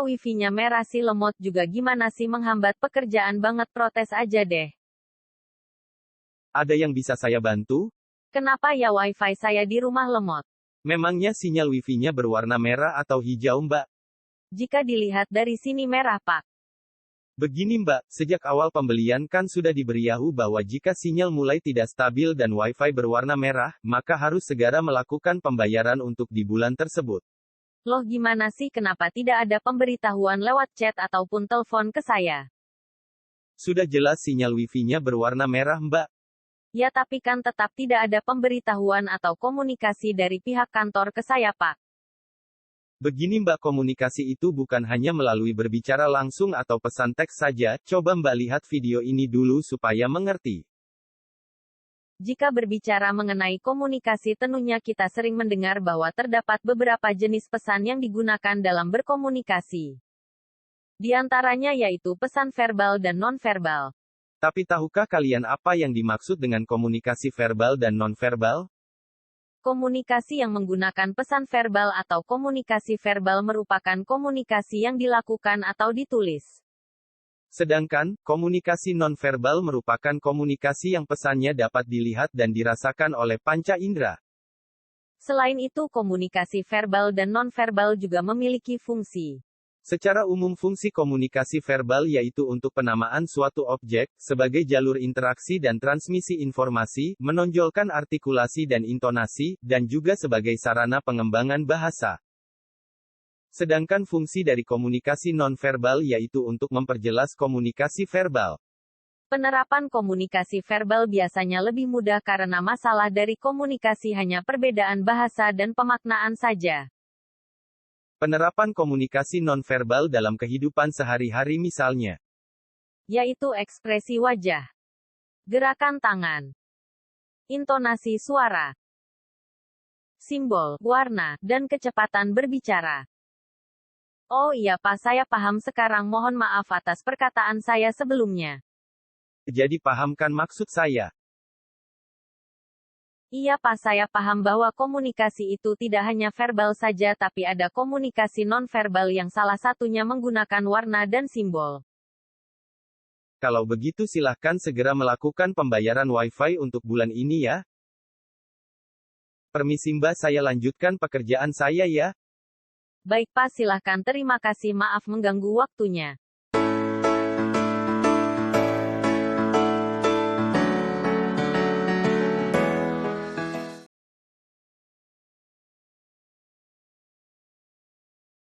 Kenapa wifi-nya merah sih lemot juga gimana sih menghambat pekerjaan banget protes aja deh. Ada yang bisa saya bantu? Kenapa ya wifi saya di rumah lemot? Memangnya sinyal wifi-nya berwarna merah atau hijau Mbak? Jika dilihat dari sini merah Pak. Begini Mbak, sejak awal pembelian kan sudah diberitahu bahwa jika sinyal mulai tidak stabil dan wifi berwarna merah, maka harus segera melakukan pembayaran untuk di bulan tersebut. Loh gimana sih kenapa tidak ada pemberitahuan lewat chat ataupun telepon ke saya? Sudah jelas sinyal wifi-nya berwarna merah Mbak. Ya tapi kan tetap tidak ada pemberitahuan atau komunikasi dari pihak kantor ke saya Pak. Begini Mbak, komunikasi itu bukan hanya melalui berbicara langsung atau pesan teks saja, coba Mbak lihat video ini dulu supaya mengerti. Jika berbicara mengenai komunikasi tentunya kita sering mendengar bahwa terdapat beberapa jenis pesan yang digunakan dalam berkomunikasi. Di antaranya yaitu pesan verbal dan non-verbal. Tapi tahukah kalian apa yang dimaksud dengan komunikasi verbal dan non-verbal? Komunikasi yang menggunakan pesan verbal atau komunikasi verbal merupakan komunikasi yang dilakukan atau ditulis. Sedangkan, komunikasi non-verbal merupakan komunikasi yang pesannya dapat dilihat dan dirasakan oleh panca indera. Selain itu komunikasi verbal dan non-verbal juga memiliki fungsi. Secara umum fungsi komunikasi verbal yaitu untuk penamaan suatu objek, sebagai jalur interaksi dan transmisi informasi, menonjolkan artikulasi dan intonasi, dan juga sebagai sarana pengembangan bahasa. Sedangkan fungsi dari komunikasi non-verbal yaitu untuk memperjelas komunikasi verbal. Penerapan komunikasi verbal biasanya lebih mudah karena masalah dari komunikasi hanya perbedaan bahasa dan pemaknaan saja. Penerapan komunikasi non-verbal dalam kehidupan sehari-hari misalnya, yaitu ekspresi wajah, gerakan tangan, intonasi suara, simbol, warna, dan kecepatan berbicara. Oh iya Pak, saya paham sekarang, mohon maaf atas perkataan saya sebelumnya. Jadi pahamkan maksud saya? Iya Pak, saya paham bahwa komunikasi itu tidak hanya verbal saja tapi ada komunikasi non-verbal yang salah satunya menggunakan warna dan simbol. Kalau begitu silahkan segera melakukan pembayaran wifi untuk bulan ini ya. Permisi Mbak, saya lanjutkan pekerjaan saya ya. Baik Pak, silahkan, terima kasih, maaf mengganggu waktunya.